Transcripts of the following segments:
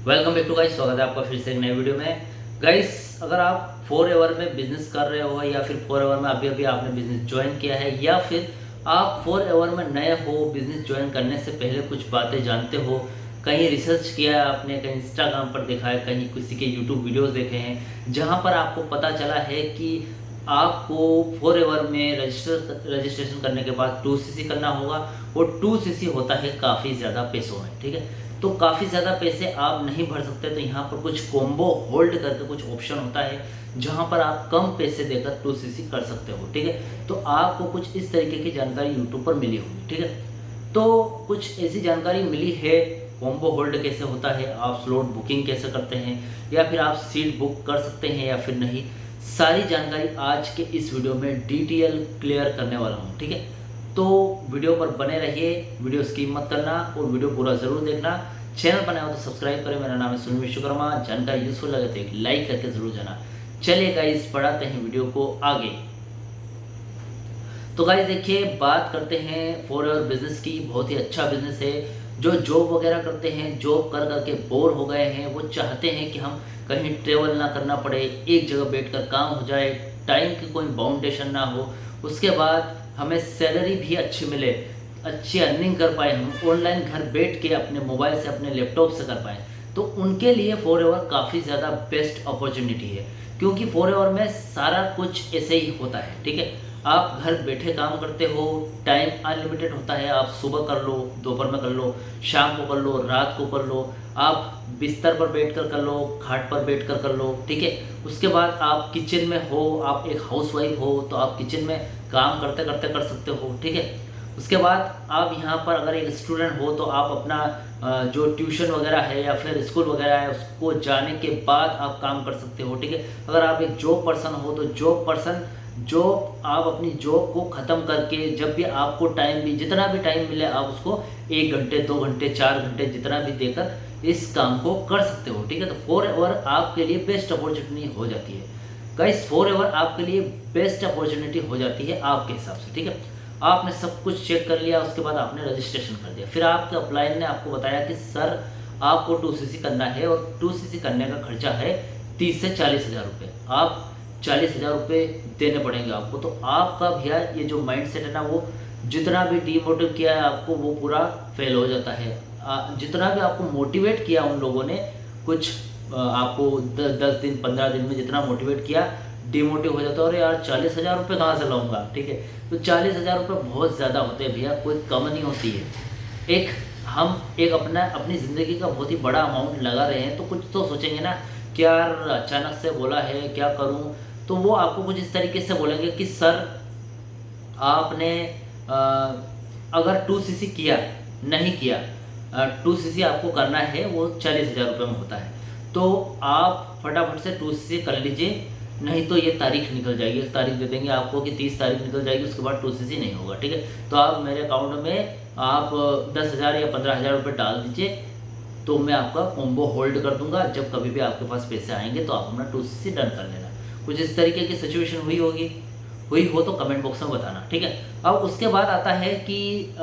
Welcome back to guys. स्वागत है आपका फिर से एक नए वीडियो में। गाइस, अगर आप फोर एवर में बिजनेस कर रहे हो या फिर फोर एवर में अभी अभी आपने बिजनेस ज्वाइन किया है या फिर आप फोर एवर में नए हो, बिजनेस ज्वाइन करने से पहले कुछ बातें जानते हो, कहीं रिसर्च किया है आपने, कहीं इंस्टाग्राम पर देखा है, कहीं किसी के यूट्यूब वीडियोस देखे हैं जहां पर आपको पता चला है कि आपको फोर एवर में रजिस्ट्रेशन करने के बाद 2cc करना होगा और 2cc होता है काफ़ी ज़्यादा पैसों में। ठीक है, तो काफ़ी ज़्यादा पैसे आप नहीं भर सकते, तो यहाँ पर कुछ कॉम्बो होल्ड करके कुछ ऑप्शन होता है जहाँ पर आप कम पैसे देकर 2cc कर सकते हो। ठीक है, तो आपको कुछ इस तरीके की जानकारी यूट्यूब पर मिली होगी। ठीक है, तो कुछ ऐसी जानकारी मिली है, कॉम्बो होल्ड कैसे होता है, आप स्लॉट बुकिंग कैसे करते हैं, या फिर आप सीट बुक कर सकते हैं या फिर नहीं, सारी जानकारी आज के इस वीडियो में डिटेल क्लियर करने वाला हूँ। ठीक है, तो वीडियो पर बने रहिए, वीडियो स्किप मत करना और वीडियो पूरा ज़रूर देखना। चैनल पर नया हो तो सब्सक्राइब करें। मेरा नाम है सुनील विश्वकर्मा। जानकारी यूजफुल लगे तो एक लाइक करके जरूर जाना। चलिए गाइस, बढ़ाते हैं वीडियो को आगे। तो गाइस देखिए, बात करते हैं फोर एवर बिजनेस की। बहुत ही अच्छा बिजनेस है। जो जॉब वगैरह करते हैं, जॉब कर करके बोर हो गए हैं, वो चाहते हैं कि हम कहीं ट्रेवल ना करना पड़े, एक जगह बैठकर काम हो जाए, टाइम की कोई बाउंडेशन ना हो, उसके बाद हमें सैलरी भी अच्छी मिले, अच्छी अर्निंग कर पाए, हम ऑनलाइन घर बैठ के अपने मोबाइल से, अपने लैपटॉप से कर पाए, तो उनके लिए फोर एवर काफ़ी ज़्यादा बेस्ट अपॉर्चुनिटी है। क्योंकि फोर एवर में सारा कुछ ऐसे ही होता है। ठीक है, आप घर बैठे काम करते हो, टाइम अनलिमिटेड होता है, आप सुबह कर लो, दोपहर में कर लो, शाम को कर लो, रात को कर लो, आप बिस्तर पर बैठकर कर लो, खाट पर बैठकर कर लो। ठीक है, उसके बाद आप किचन में हो, आप एक हाउसवाइफ हो तो आप किचन में काम करते करते कर सकते हो। ठीक है, उसके बाद आप यहाँ पर अगर एक स्टूडेंट हो तो आप अपना जो ट्यूशन वगैरह है या फिर स्कूल वगैरह है उसको जाने के बाद आप काम कर सकते हो। ठीक है, अगर आप एक जॉब पर्सन हो तो जॉब आप अपनी जॉब को ख़त्म करके जब भी आपको टाइम भी, जितना भी टाइम मिले, आप उसको 1 घंटे 2 घंटे 4 घंटे जितना भी देकर इस काम को कर सकते हो। ठीक है, तो फोर एवर आपके लिए बेस्ट अपॉर्चुनिटी हो जाती है। गाइस, फोर एवर आपके लिए बेस्ट अपॉर्चुनिटी हो जाती है आपके हिसाब से। ठीक है, आपने सब कुछ चेक कर लिया, उसके बाद आपने रजिस्ट्रेशन कर दिया, फिर आपके अपलाइन ने आपको बताया कि सर आपको 2cc करना है और 2cc करने का खर्चा है 30 से 40 हज़ार रुपये। आप 40 हज़ार रुपये देने पड़ेंगे आपको। तो आपका भैया ये जो माइंड सेट है ना, वो जितना भी डीमोटिव किया है आपको वो पूरा फेल हो जाता है। जितना भी आपको मोटिवेट किया उन लोगों ने, कुछ आपको 10 दिन 15 दिन में जितना मोटिवेट किया, डिमोटिव हो जाता है। और यार 40 हज़ार रुपये कहाँ से लाऊंगा। ठीक है, तो 40 हज़ार रुपये बहुत ज़्यादा होते हैं भैया, कोई कम नहीं होती है। हम एक अपनी ज़िंदगी का बहुत ही बड़ा अमाउंट लगा रहे हैं, तो कुछ तो सोचेंगे ना कि यार अचानक से बोला है, क्या करूं। तो वो आपको कुछ इस तरीके से बोलेंगे कि सर आपने अ, अगर 2cc किया, नहीं किया, 2cc आपको करना है, वो 40 हज़ार रुपये में होता है, तो आप फटाफट से 2cc कर लीजिए, नहीं तो ये तारीख निकल जाएगी। तारीख दे देंगे आपको कि 30 तारीख निकल जाएगी, उसके बाद 2cc नहीं होगा। ठीक है, तो आप मेरे अकाउंट में आप 10 हज़ार या 15 हज़ार रुपये डाल दीजिए, तो मैं आपका कॉम्बो होल्ड कर दूंगा। जब कभी भी आपके पास पैसे आएंगे तो आप अपना 2cc डन कर लेना। कुछ इस तरीके की सिचुएशन हुई होगी, हुई हो तो कमेंट बॉक्स में बताना। ठीक है, अब उसके बाद आता है कि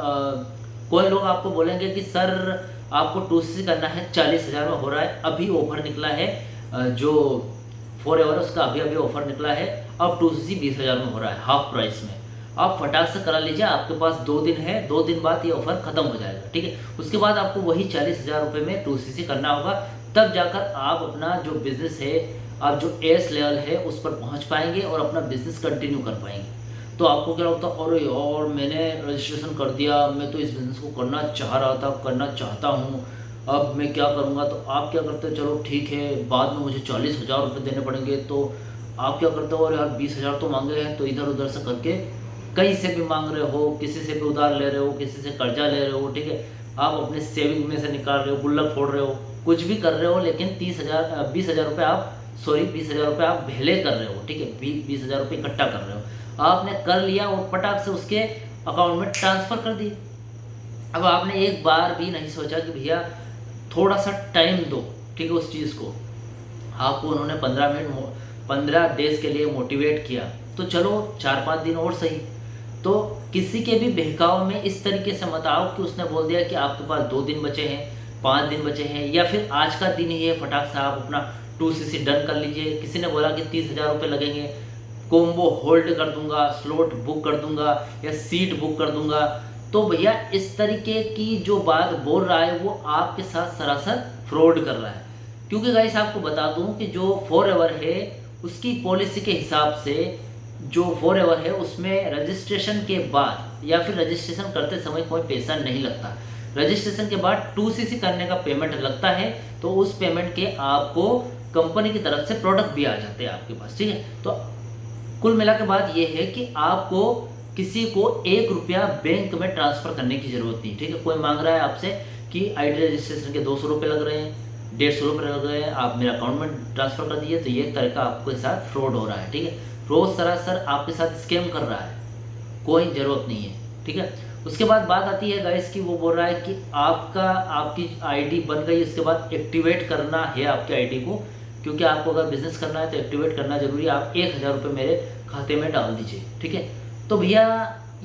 कोई लोग आपको बोलेंगे कि सर आपको 2cc करना है, 40 हज़ार में हो रहा है, अभी ऑफर निकला है, जो फोर एवर उसका अभी अभी ऑफर निकला है, अब 2cc 20 हज़ार में हो रहा है, हाफ प्राइस में। आप फटाक से करा लीजिए, आपके पास 2 दिन है, 2 दिन बाद ये ऑफर खत्म हो जाएगा। ठीक है, उसके बाद आपको वही 40 हज़ार रुपये में 2cc करना होगा, तब जाकर आप अपना जो बिजनेस है, आप जो एस लेवल है उस पर पहुंच पाएंगे और अपना बिजनेस कंटिन्यू कर पाएंगे। तो आपको क्या लगता है, अरे यार मैंने रजिस्ट्रेशन कर दिया, मैं तो इस बिज़नेस को करना चाह रहा था, करना चाहता हूँ, अब मैं क्या करूँगा। तो आप क्या करते हो, चलो ठीक है, बाद में मुझे 40 हज़ार रुपये देने पड़ेंगे, तो आप क्या करते हो, और यार 20 हज़ार तो मांगे हैं, तो इधर उधर से करके कहीं से भी मांग रहे हो, किसी से भी उधार ले रहे हो, किसी से कर्जा ले रहे हो। ठीक है, आप अपने सेविंग में से निकाल रहे हो, गुल्लक फोड़ रहे हो, कुछ भी कर रहे हो, लेकिन 20 हज़ार रुपये आप 20 हज़ार रुपये आप पहले कर रहे हो। ठीक है, 20 हज़ार रुपये इकट्ठा कर रहे हो, आपने कर लिया और फटाक से उसके अकाउंट में ट्रांसफ़र कर दिए। अब आपने एक बार भी नहीं सोचा कि भैया थोड़ा सा टाइम दो। ठीक है, उस चीज़ को आपको उन्होंने 15 डेज के लिए मोटिवेट किया, तो चलो 4-5 दिन और सही। तो किसी के भी बहकाव में इस तरीके से मत आओ कि उसने बोल दिया कि आपके पास 2 दिन बचे हैं, 5 दिन बचे हैं, या फिर आज का दिन ही है, फटाक से आप अपना 2cc डन कर लीजिए। किसी ने बोला कि 30,000 रुपये लगेंगे, कोम्बो होल्ड कर दूंगा, स्लॉट बुक कर दूंगा या सीट बुक कर दूंगा, तो भैया इस तरीके की जो बात बोल रहा है वो आपके साथ सरासर फ्रॉड कर रहा है। क्योंकि गाइस आपको बता दूं कि जो फॉरएवर है उसकी पॉलिसी के हिसाब से, जो फॉरएवर है उसमें रजिस्ट्रेशन के बाद या फिर रजिस्ट्रेशन करते समय कोई पैसा नहीं लगता। रजिस्ट्रेशन के बाद 2cc करने का पेमेंट लगता है, तो उस पेमेंट के आपको कंपनी की तरफ से प्रोडक्ट भी आ जाते हैं आपके पास, ठीक है। तो कुल मिला के बात ये है कि आपको किसी को 1 रुपया बैंक में ट्रांसफ़र करने की ज़रूरत नहीं, ठीक है। कोई मांग रहा है आपसे कि आईडी रजिस्ट्रेशन के 200 रुपये लग रहे हैं, 150 रुपये लग रहे हैं, आप मेरे अकाउंट में ट्रांसफ़र कर दीजिए, तो ये एक तरह का आपके साथ फ्रॉड हो रहा है, ठीक है। फ्रॉड सरासर आपके साथ स्कैम कर रहा है, कोई ज़रूरत नहीं है, ठीक है। उसके बाद बात आती है गाइस की, वो बोल रहा है कि आपकी आईडी बन गई, उसके बाद एक्टिवेट करना है आपकी आईडी को, क्योंकि आपको अगर बिजनेस करना है तो एक्टिवेट करना जरूरी है। आप 1,000 रुपये मेरे खाते में डाल दीजिए, ठीक है। तो भैया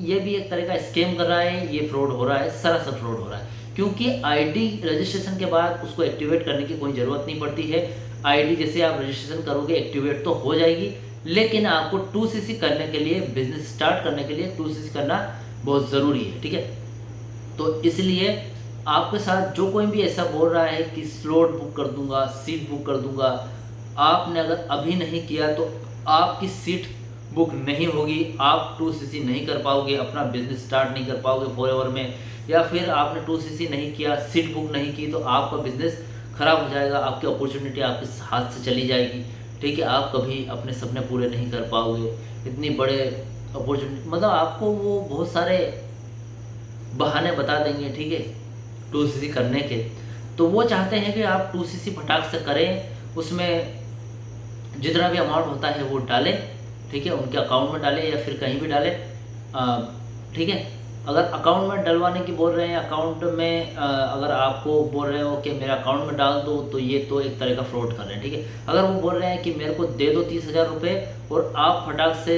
ये भी एक तरह का स्कैम कर रहा है, ये फ्रॉड हो रहा है, सरासर फ्रॉड हो रहा है, क्योंकि आईडी रजिस्ट्रेशन के बाद उसको एक्टिवेट करने की कोई ज़रूरत नहीं पड़ती है। आईडी जैसे आप रजिस्ट्रेशन करोगे एक्टिवेट तो हो जाएगी, लेकिन आपको 2cc करने के लिए, बिजनेस स्टार्ट करने के लिए 2cc करना बहुत ज़रूरी है, ठीक है। तो इसलिए आपके साथ जो कोई भी ऐसा बोल रहा है कि स्लॉट बुक कर दूंगा, सीट बुक कर दूंगा, आपने अगर अभी नहीं किया तो आपकी सीट बुक नहीं होगी, आप 2cc नहीं कर पाओगे, अपना बिजनेस स्टार्ट नहीं कर पाओगे फॉरएवर में, या फिर आपने 2cc नहीं किया, सीट बुक नहीं की, तो आपका बिजनेस खराब हो जाएगा, आपकी अपॉर्चुनिटी आपके हाथ से चली जाएगी, ठीक है। आप कभी अपने सपने पूरे नहीं कर पाओगे, इतनी बड़े अपॉर्चुनिटी, मतलब आपको वो बहुत सारे बहाने बता देंगे, ठीक है, 2cc करने के। तो वो चाहते हैं कि आप 2cc फटाक से करें, उसमें जितना भी अमाउंट होता है वो डालें, ठीक है, उनके अकाउंट में डालें या फिर कहीं भी डालें, ठीक है। अगर अकाउंट में डलवाने की बोल रहे हैं, अकाउंट में अगर आपको बोल रहे हो कि मेरे अकाउंट में डाल दो, तो ये तो एक तरह का फ्रॉड कर रहे हैं, ठीक है। अगर वो बोल रहे हैं कि मेरे को दे दो 30,000 रुपये और आप फटाक से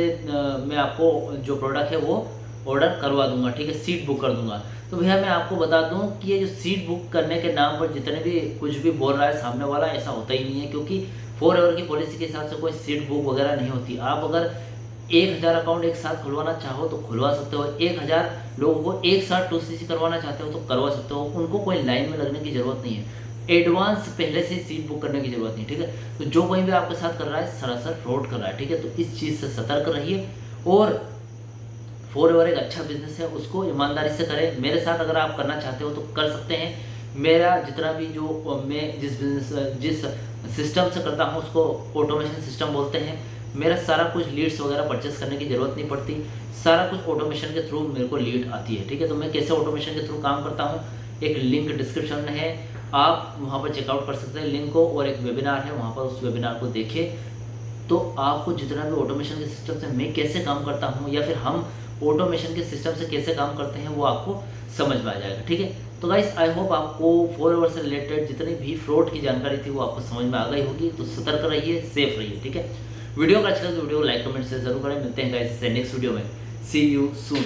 मैं आपको जो प्रोडक्ट है वो ऑर्डर करवा दूंगा, ठीक है, सीट बुक कर दूंगा, तो भैया मैं आपको बता दूं कि ये जो सीट बुक करने के नाम पर जितने भी कुछ भी बोल रहा है सामने वाला, ऐसा होता ही नहीं है, क्योंकि फॉरएवर की पॉलिसी के हिसाब से कोई सीट बुक वगैरह नहीं होती। आप अगर 1,000 अकाउंट एक साथ खुलवाना चाहो तो खुलवा सकते हो, 1,000 लोगों को एक साथ 2cc करवाना चाहते हो तो करवा सकते हो, उनको कोई लाइन में लगने की ज़रूरत नहीं है, एडवांस पहले से सीट बुक करने की ज़रूरत नहीं, ठीक है। तो जो कोई भी आपके साथ कर रहा है सरासर फ्रॉड कर रहा है, ठीक है। तो इस चीज़ से सतर्क रहिए, और फॉरएवर एक अच्छा बिजनेस है, उसको ईमानदारी से करें। मेरे साथ अगर आप करना चाहते हो तो कर सकते हैं। मेरा जितना भी जो मैं जिस सिस्टम से करता हूँ उसको ऑटोमेशन सिस्टम बोलते हैं। मेरा सारा कुछ लीड्स वगैरह परचेस करने की ज़रूरत नहीं पड़ती, सारा कुछ ऑटोमेशन के थ्रू मेरे को लीड आती है, ठीक है। तो मैं कैसे ऑटोमेशन के थ्रू काम करता हूँ, एक लिंक डिस्क्रिप्शन में है, आप वहाँ पर चेकआउट कर सकते हैं लिंक को, और एक वेबिनार है, वहाँ पर उस वेबिनार को देखिए, तो आपको जितना भी ऑटोमेशन के सिस्टम से मैं कैसे काम करता हूँ या फिर हम ऑटोमेशन के सिस्टम से कैसे काम करते हैं वो आपको समझ में आ जाएगा, ठीक है। तो गाइस आई होप आपको फॉरएवर से रिलेटेड जितनी भी फ्रॉड की जानकारी थी वो आपको समझ में आ गई होगी। तो सतर्क रहिए, सेफ रहिए, ठीक है। वीडियो का अच्छा लगा तो वीडियो को लाइक कमेंट से जरूर करें। मिलते हैं गाइस नेक्स्ट वीडियो में, सी यू सून।